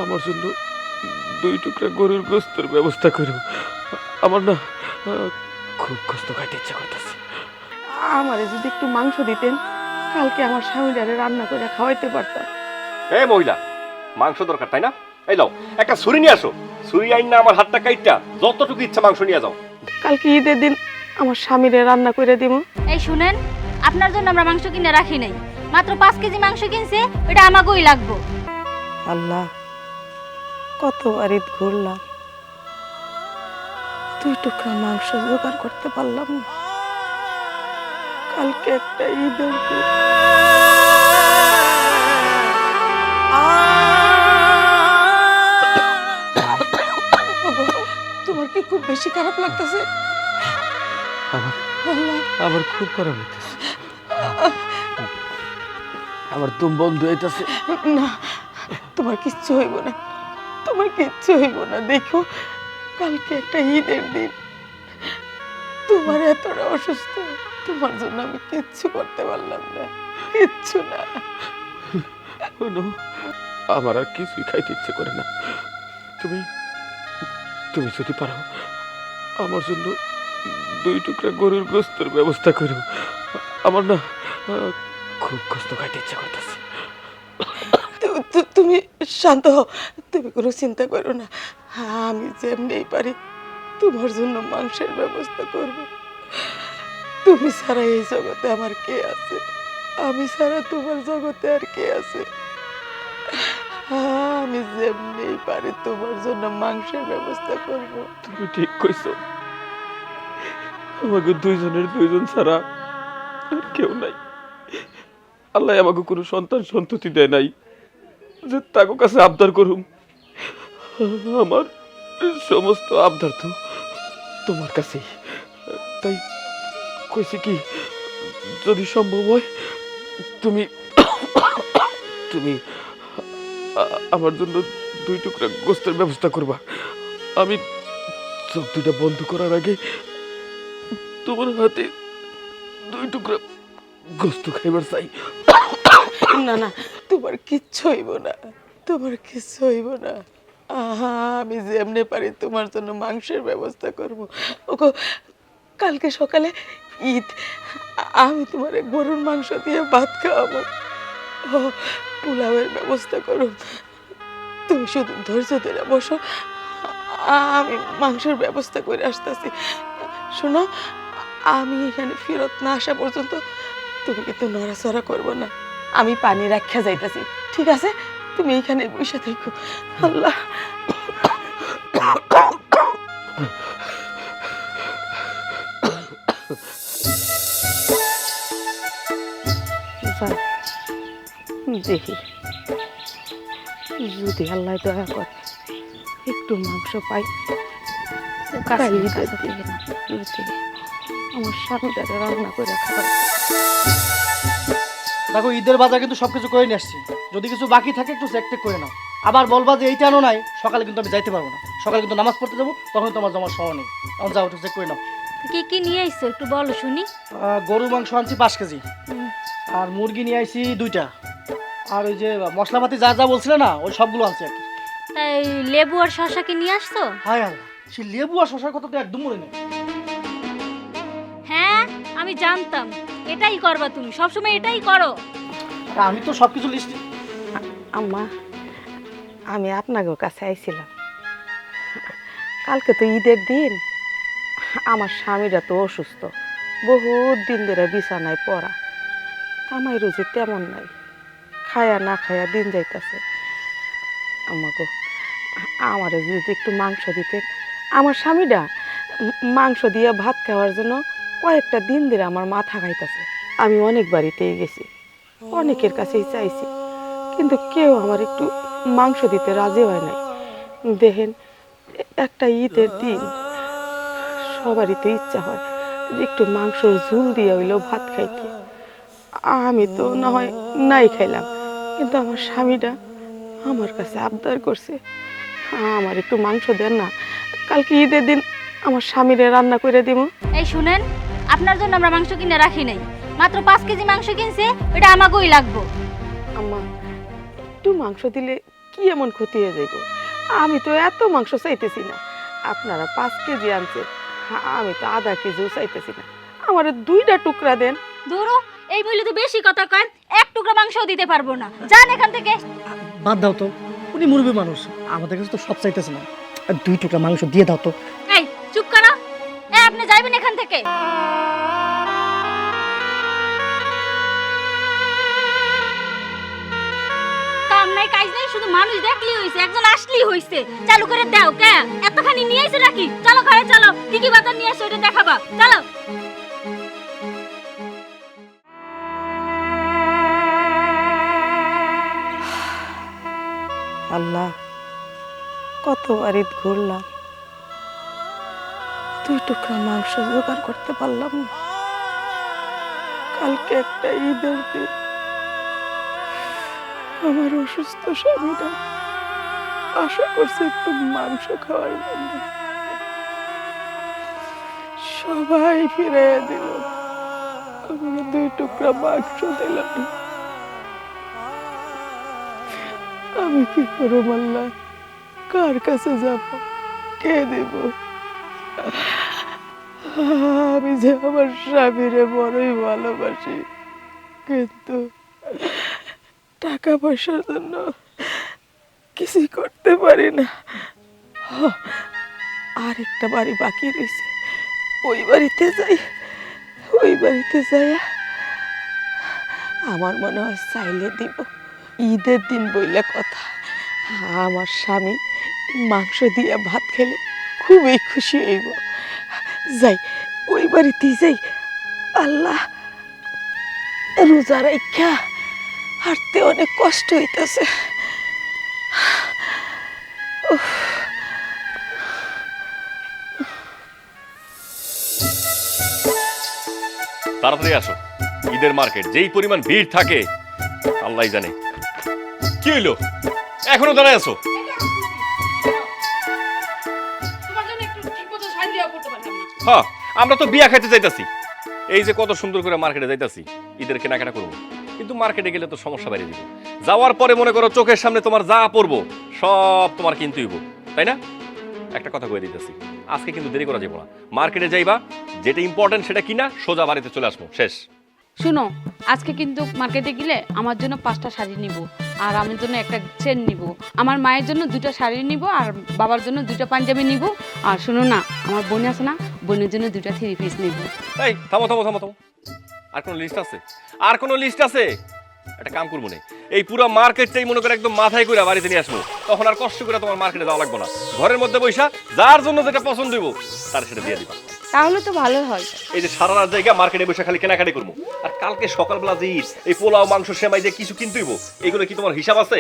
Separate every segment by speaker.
Speaker 1: আমার জন্য 2 টুকরা গরুর গোস্তের ব্যবস্থা করো। আমার না খুব গোস্ত খাইতে ইচ্ছা করতেছে।
Speaker 2: আমারে যদি একটু মাংস দিতেন, কালকে আমার স্বামীটারে রান্না করে খাওয়াইতে পারতাম।
Speaker 3: এই মহিলা, মাংস দরকার তাই না? এই লাও একটা ছুরি নিয়ে আসো। ছুরি আইন না আমার হাতটা কাইটটা যতটুকু ইচ্ছা মাংস নিয়ে যাও।
Speaker 2: কালকে ঈদের দিন আমার স্বামীরে রান্না করে দিব।
Speaker 4: এই শুনেন, আপনার জন্য আমরা মাংস কিনে রাখি নাই, মাত্র 5 কেজি মাংস কিনছে, ওটা আমাকেই লাগবে।
Speaker 2: আল্লাহ, কতবার ঈদ ঘুরলাম, 2 টুকরা মাংস জোগাড় করতে পারলাম না। কালকে একটা ঈদের দিন। তোমার কি খুব বেশি খারাপ লাগতেছে?
Speaker 1: আমার খুব খারাপ লাগতেছে। আমার দম বন্ধ হইতাছে।
Speaker 2: না, তোমার কিচ্ছু হইব না, তোমার কিচ্ছু হইব না। দেখো, কালকে একটা ঈদের দিন, তোমার এতটা অসুস্থ, তোমার জন্য আমি কিচ্ছু করতে পারলাম না, কিচ্ছু না।
Speaker 1: শোনো, আমার আর কিছুই খাইতে ইচ্ছে করে না। তুমি তুমি যদি পারো আমার জন্য 2 টুকরা গরুর গোস্তের ব্যবস্থা করো। আমার না খুব গোস্ত খাইতে ইচ্ছা করতেছে।
Speaker 2: তুমি শান্ত হও, তুমি কোনো চিন্তা করো না। আমি যেমনি পারি তোমার জন্য মাংসের ব্যবস্থা করব। তুমি ছাড়া এই জগতে আমার কে আছে? আমি ছাড়া তোমার জগতে আর কে আছে? আমি যেমনি পারি তোমার জন্য মাংসের ব্যবস্থা করব।
Speaker 1: তুমি ঠিক কইছো, আমাকে 2 জনের 2 জন ছাড়া আর কেউ নাই। আল্লাহ আমাকে কোনো সন্তান সন্ততি দেয় নাই যে তাকে কাছে আবদার করুম। আমার সমস্ত আবদার তো তোমার কাছেই। তাই কইছি কি, যদি সম্ভব হয় তুমি তুমি আমার জন্য 2 টুকরা গোস্তের ব্যবস্থা করবা। আমি চোখ 2টা বন্ধ করার আগে তোমার হাতে 2 টুকরা গোস্ত খাইবার চাই।
Speaker 2: না না, তোমার কিচ্ছু হইব না, তোমার কিচ্ছু হইব না। আমি যেমনি পারি তোমার জন্য মাংসের ব্যবস্থা করব। ওগো, কালকে সকালে ঈদ, আমি তোমার গরুর মাংস দিয়ে ভাত খাওয়াবো। ও, পোলাওয়ের ব্যবস্থা করো। তুমি শুধু ধৈর্য ধরে বসো, আমি মাংসের ব্যবস্থা করে আসতেছি। শোনো, আমি এখানে ফেরত না আসা পর্যন্ত তুমি কিন্তু নড়াচড়া করবো না। আমি পানি রাখা যাইতেছি, ঠিক আছে? তুমি এইখানে বসে থেকো। আল্লাহ, দেখি যদি আল্লাহ দয়া করে একটু মাংস পাই, আমার স্বামীটাকে রান্না করে খাবার।
Speaker 5: দেখো, ঈদের বাজার কিন্তু সবকিছু করে নিয়ে আসছি। যদি কিছু বাকি থাকে একটু চেক টেক করে নাও। আবার বলবা যে এইটা আনো নাই, সকালে কিন্তু আমি যাইতে পারবো না। সকালে কিন্তু নামাজ পড়তে যাবো, তখন তোমার জমা সময় নেই। এখন যাও, একটু চেক করে নাও।
Speaker 4: কি কি নিয়ে আইছো একটু বলো শুনি।
Speaker 5: গরু মাংস আনছি 5 কেজি, আর মুরগি নিয়ে আইছি 2টা, আর ওই যে মশলাপাতি যা যা বলছিলে না, ওই সবগুলো আনছি আর কি।
Speaker 4: তাই লেবু আর শসা কি নিয়ে আসছো?
Speaker 5: হায় আল্লাহ, সে লেবু আর শশার কথা তো একদম মনে নেই।
Speaker 4: হ্যাঁ, আমি জানতাম এটাই করবা, তুমি সবসময় এটাই করো।
Speaker 5: আর আমি তো সবকিছু লিস্ট।
Speaker 2: আম্মা, আমি আপনাদের কাছে আইছিলাম। কালকে তো ঈদের দিন, আমার স্বামীরা তো অসুস্থ, বহুত দিন ধরে বিছানায় পড়া, কামাই রুজি তেমন নাই, খায়া না খায়া দিন যাইতেছে। আমাকে আমারে যদি একটু মাংস দিতেন। আমার স্বামীরা মাংস দিয়ে ভাত খাওয়ার জন্য কয়েকটা দিন ধরে আমার মাথা খাইতেছে। আমি অনেক বাড়িতেই গেছি, অনেকের কাছেই চাইছি, কিন্তু কেউ আমার একটু মাংস দিতে রাজি হয় নাই। দেখেন, একটা ঈদের দিন সবারই তো ইচ্ছা হয় যে একটু মাংসর ঝুল দিয়ে হইলেও ভাত খাইতে। আমি তো না হয় নাই খাইলাম, কিন্তু আমার স্বামীটা আমার কাছে আবদার করছে, আমার একটু মাংস দেন না, কালকে ঈদের দিন আমার স্বামীরে রান্না করে দিব।
Speaker 4: এই শুনেন, আপনার জন্য আমরা মাংস কিনে রাখি নাই, মাত্র 5 কেজি মাংস কিনছে, ওটা আমাকেই লাগবে।
Speaker 2: আম্মা, একটু মাংস দিলে কি এমন ক্ষতি হয়ে যাইব? আমি তো এত মাংস চাইতেছি না। আপনারা 5 কেজি আনছেন, আমি তো আধা কেজিও চাইতেছি না। আমার 2টা টুকরা দেন।
Speaker 4: ধরো এই বলে তো বেশি কথা কয়, এক টুকরা মাংসও দিতে পারবো না, যান এখান থেকে।
Speaker 5: বাদ দাও তো, উনি মুরব্বী মানুষ, আমাদের কাছে তো সব চাইতেছে না। আর 2 টুকরা মাংস দিয়ে দাও তো।
Speaker 4: এই চুপ করো, আপনি যাইবেন এখান থেকে। কাম নাই কাজ নাই, শুধু মানুষ দেখলি হইছে, একজন আসলেই হইছে। চালু করে দাও কে? এতখানি নিয়ে আইছো নাকি? চলো ঘরে চলো, কি কি বাজার নিয়ে আসো ওটা দেখাবা, চলো।
Speaker 2: আল্লাহ, কতবার ঈদ ঘুরলাম, 2 টুকরা মাংস জোগাড় করতে পারলাম না। কালকে একটা ঈদের দিন, আমার অসুস্থ স্বামীরা আশা করছে একটু মাংস খাওয়ার জন্য। সবাই ফিরে দিল, আমার 2 টুকরা মাংস দিল না। আমি কি করব আল্লাহ? কার কাছে যাব? কে দেব? আমি যে আমার স্বামীরে বড়ই ভালোবাসি, কিন্তু টাকা পয়সার জন্য কিছু করতে পারি না। আর একটা বাড়ি বাকি রয়েছে, ওই বাড়িতে যাই। ওই বাড়িতে যাই আমার মনে হয় চাইলে দিব। ঈদের দিন বইলে কথা, আমার স্বামী মাংস দিয়ে ভাত খেলে খুবই খুশি হইব। যাই, ওই বাড়িতেই যাই। আল্লাহ, রোজা রাইখা হাঁটতে অনেক কষ্ট হইতেছে।
Speaker 3: তাড়াতাড়ি আসো, ঈদের মার্কেট যেই পরিমাণ ভিড় থাকে আল্লাহ জানে। কি হইলো, এখনো দাঁড়ায় আছো? হ্যাঁ, আমরা তো বিয়া খাইতে যাইতাছি। এই যে কত সুন্দর করে মার্কেটে যাইতাছি, ঈদের কেনাকাটা করবো, কিন্তু মার্কেটে গেলে তো সমস্যা বাইরে দিব। যাওয়ার পরে মনে করো চোখের সামনে তোমার যা পড়বো সব তোমার কিনতে হইব, তাই না? একটা কথা কয়ে দিতেছি, আজকে কিন্তু দেরি করা যাবো না। মার্কেটে যাইবা, যেটা ইম্পর্টেন্ট সেটা কিনা সোজা বাড়িতে চলে আসবো, শেষ।
Speaker 6: শুনো, আজকে কিন্তু মার্কেটে গেলে আমার জন্য 5টা শাড়ি নিব, আর আমার জন্য একটা চেন নিব, আমার মায়ের জন্য 2টা শাড়ি নিব, আর বাবার জন্য 2টা পাঞ্জাবি নিব। আর শুনো না, আমার বোন আছে না, বোনের জন্য 2টা 3 পিস নিব।
Speaker 3: এই থামো থামো থামো থামো, আর কোনো লিস্ট আছে? আর কোনো লিস্ট আছে? একটা কাম করবো না, এই পুরো মার্কেটটাই মনে করে একদম মাথায় করে বাড়িতে নিয়ে আসবো, তখন আর কষ্ট করে তোমার মার্কেটে যাওয়া লাগবে না। ঘরের মধ্যে বৈশা যার জন্য যেটা পছন্দ হইব তার সেটা দিয়ে দিবা।
Speaker 6: তাহলে তো ভালো হয়।
Speaker 3: এই যে সারা রাত জায়গা মার্কেটে বসে খালি কেনাকাটি করবো, আর কালকে সকালবেলা যে এই পোলাও মাংস সেমাই যে কিছু কিনতে হইব, এগুলো কি তোমার হিসাব আছে?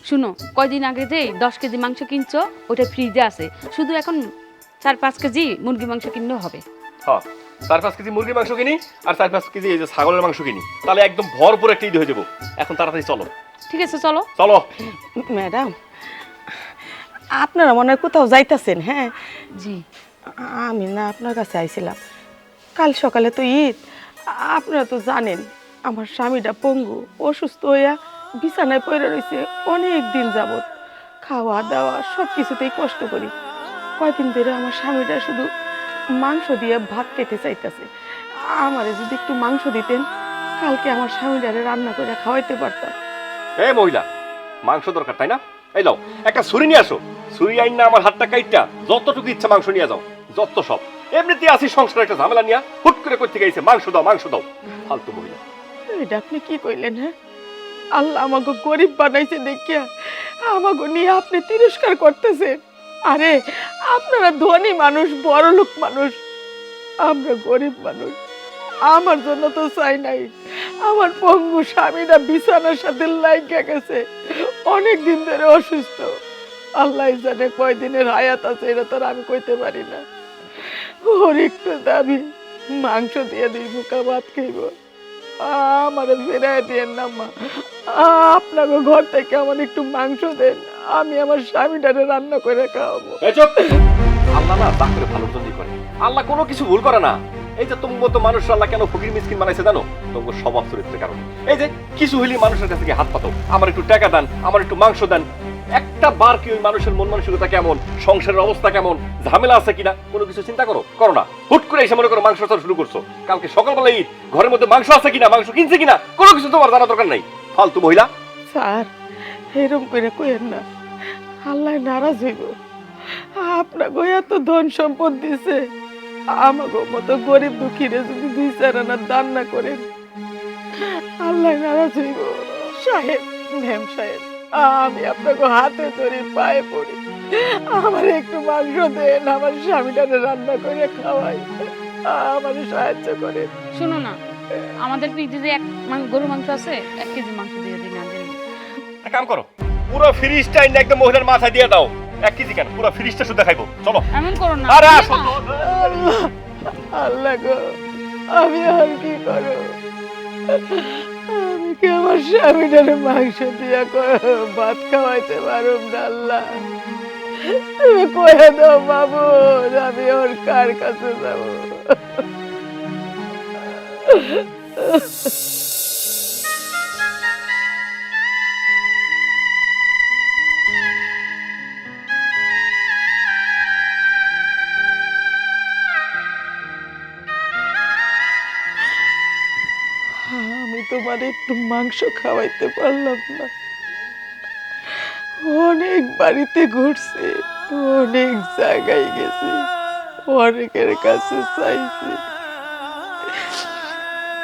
Speaker 6: শুনো, কয়দিন আগে যে 10 কেজি মাংস কিনছো, ওটা ফ্রিজে আছে, শুধু এখন 4-5 কেজি মুরগি মাংস কিনলেও হবে।
Speaker 3: হ্যাঁ, 4-5 কেজি মুরগির মাংস কিনি আর 4-5 কেজি এই যে ছাগলের মাংস কিনি, তাহলে একদম ভরপুর একটা ঈদ হয়ে যাবো। এখন তাড়াতাড়ি চলো।
Speaker 6: ঠিক আছে, চলো
Speaker 3: চলো।
Speaker 2: ম্যাডাম, আপনারা মনে হয় কোথাও যাইতাছেন? হ্যাঁ
Speaker 6: জি,
Speaker 2: আমি না আপনার কাছে আইছিলাম, কাল সকালে তো ঈদ। আপনারা তো জানেন আমার স্বামীটা পঙ্গু, অসুস্থ হইয়া বিছানায় পড়ে রয়েছে অনেক দিন যাবত। খাওয়া দাওয়া সব কিছুতেই কষ্ট করি। কয়দিন ধরে আমার স্বামীটা শুধু মাংস দিয়ে ভাত খেতে চাইতেছে। আমারে যদি একটু মাংস দিতেন, কালকে আমার স্বামীটারে রান্না করে খাওয়াইতে পারতাম।
Speaker 3: এই মহিলা, মাংস দরকার তাই না? এই লাও, একটা ছুরি নিয়ে আসো। ছুরি আইন না আমার হাতটা কাইটটা যতটুকু ইচ্ছা মাংস নিয়ে যাও, যত সব। এমনিতে আসি সংসারে একটা ঝামেলা নিয়ে, হুট করে করতে গেছে মাংস দাও মাংস দাও, ফালতু মহিলা।
Speaker 2: এটা আপনি কি কইলেন? হ্যাঁ, আল্লাহ আমাকে গরিব বানাইছে দেখিয়া আমাকে নিয়ে আপনি তিরস্কার করতেছেন। আরে আপনারা ধনী মানুষ, বড় লোক মানুষ, আমরা গরিব মানুষ। আমার জন্য তো চাই নাই, আমার পঙ্গু স্বামীটা বিছানার সাথে লাইগা গেছে, অনেক দিন ধরে অসুস্থ। আল্লাহ জানে কয়দিনের হায়াত আছে, এটা তো আর আমি কইতে পারি না। ওর একটু দাবি মাংস দিয়ে দিই, মুখা ভাত খাইব। আমার ফেরাই দেন না মা, আপনাকে ঘর থেকে আমার একটু মাংস দেন, আমি আমার স্বামীটারে রান্না করে খাওয়াবো।
Speaker 3: আল্লাহ না তা করে ভালো জন্য করে, আল্লাহ কোনো কিছু ভুল করে না। এই যে তোমার মতো মানুষ আল্লাহ কেন ফকির মিসকিন বানাইছে জানো? তোমার স্বভাব চরিত্রের কারণে। এই যে কিছু হইলে মানুষের কাছে গিয়ে হাত পাতো, আমার একটু টাকা দেন, আমার একটু মাংস দেন, একটা বার কি ওই মানুষের মন মানসিকতা কেমন, সংসারের অবস্থা কেমন, ঝামেলা আছে কিনা কোনো কিছু চিন্তা করো না। হুট করে এসে মনে করো মাংস চড়া শুরু করছো। কালকে সকালবেলা ঈদ, ঘরের মধ্যে মাংস আছে কিনা, মাংস কিনছে কিনা কোনো কিছু তোমার জানা দরকার নাই। ফালতু মহিলা।
Speaker 2: স্যার এরম করে কইেন না, আল্লাহ নারাজ হইব। আপনাকে এত ধন সম্পদ দিছে, আমাকে মতো গরিব দুঃখীরে যদি 2-4 আনা দান না করেন আল্লাহ নারাজ হইব। সাহেব, ম্যাম সাহেব, আমি আপনাকে হাতে ধরে পায়ে পড়ি, আমার একটু মাংস দেন, আমার স্বামীটারে রান্না করে খাওয়াই, আমার সাহায্য করেন।
Speaker 6: শোনো না, আমাদের ফ্রিজে যে গরু মাংস আছে, 1 কেজি মাংস দিয়ে দিন।
Speaker 3: এক কাম করো, পুরো ফ্রিজটা এনে একটা মহিলার মাথায় দিয়ে দাও। 1 কেজি কেন, পুরো ফ্রিজটা শুধু খাইবো। চলো।
Speaker 6: এমন করো না।
Speaker 3: আরে
Speaker 6: দিয়ে
Speaker 3: আসো
Speaker 6: দাও।
Speaker 3: তো।
Speaker 2: আল্লাহ গো, আমি আর কি করো? আমি কি আমার স্বামীটারে মাংস দিয়া ভাত খাওয়াইতে পারুম না? আল্লাহ তুমি কয়ে দাও মাবুদ, আমি ওর কার কাছে যাবো? আমি তোমার একটু মাংস খাওয়াইতে পারলাম না। অনেক বাড়িতে ঘুরছি, অনেক জায়গায় গেছি, অনেকের কাছে চাইছি,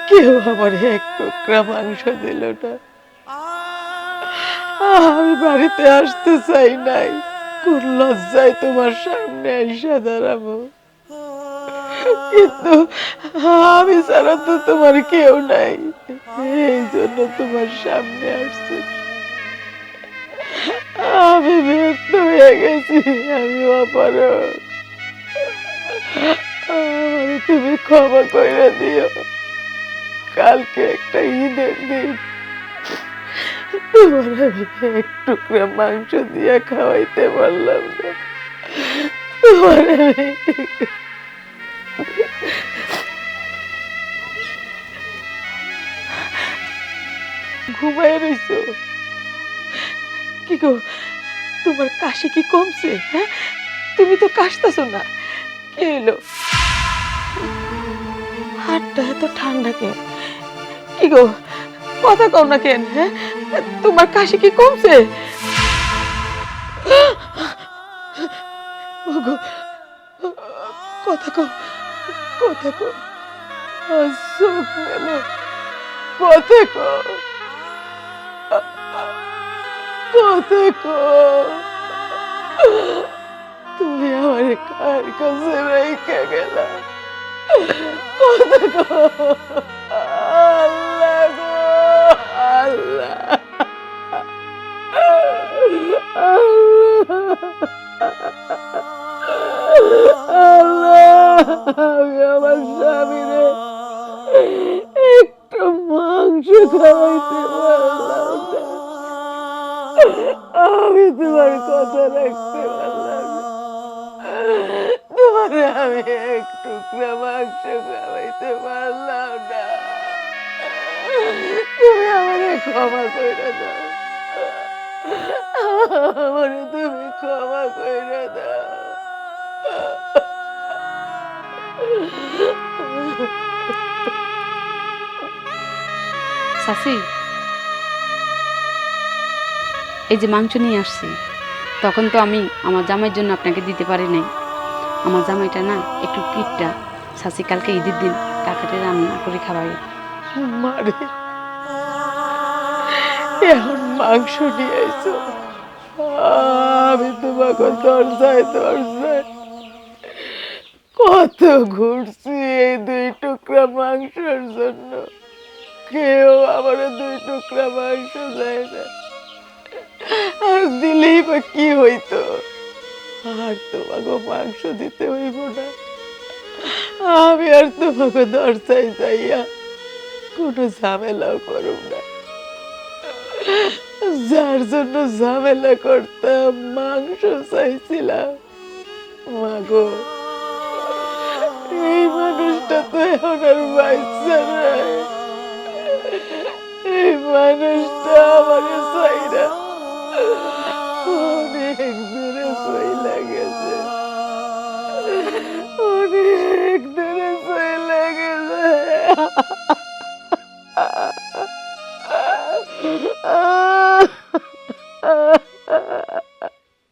Speaker 2: কেউ আমার 1 টুকরা মাংস দিল না। আমি বাড়িতে আসতে চাই নাই, কোন লজ্জায় তোমার সামনে এসে দাঁড়াবো, কিন্তু আমি ছাড়া তো তোমার কেউ নাই, এই জন্য তোমার সামনে আসছি। আমি ব্যর্থ হয়ে গেছি, আমি অপারগ, আমার তুমি ক্ষমা করে দিও। কালকে একটা ঈদের দিন, তোমার আমি 1 টুকরা মাংস দিয়ে খাওয়াইতে পারলাম না, তোমার আমি ঘুমায় রইছো? কি গো, তোমার কাশি কি কমছে? হ্যাঁ, তুমি তো কাশতেছো না, কি হলো? হাতটা এত ঠান্ডা কেন? কি গো, কথা কও না কেন? হ্যাঁ, তোমার কাশি কি কমছে? ওগো, কথা কও, কথা কও, চোখ মেলো, কথা কও, কথা কও, তুমি আমার কার কাছে রেখে গেলা? কথা কও, আল্লাহ গো, আল্লাহ, আল্লাহ, আমি আমার স্বামীরে একটু মাংস খাওয়াইতে পারলাম না, আমি তোমার কথা রাখতে পারলাম না, তোমার আমি 1 টুকরা মাংস খাওয়াইতে পারলাম না, তুমি আমারে ক্ষমা করে দাও, আমারে তুমি ক্ষমা করে দাও।
Speaker 6: চাচি, এই যে মাংস নিয়ে আসছি, তখন তো আমি আমার জামাইয়ের জন্য আপনাকে দিতে পারি নাই। আমার জামাইটা না একটু কিটটা, চাচি কালকে ঈদের দিন কাকাতে রান্না করে খাওয়াই।
Speaker 2: মারে, এখন মাংস নিয়ে আইছো, আমি তোমাকে দরজায় দরজায় কত ঘুরছি এই 2 টুকরা মাংসের জন্য, কেউ আমার 2 টুকরা মাংস দেয় না, আর দিলেই বা কি হইতো? আর তোমাকে মাংস দিতে হইব না, আমি আর তোমাকে দরজায় যাইয়া কোনো ঝামেলাও করুম না, যার জন্য ঝামেলা করতাম মাংস চাইছিলাম, মাগো এই মানুষটা তো এখন আর বাঁচছে নাই, এই মানুষটা আমার চাইরা আ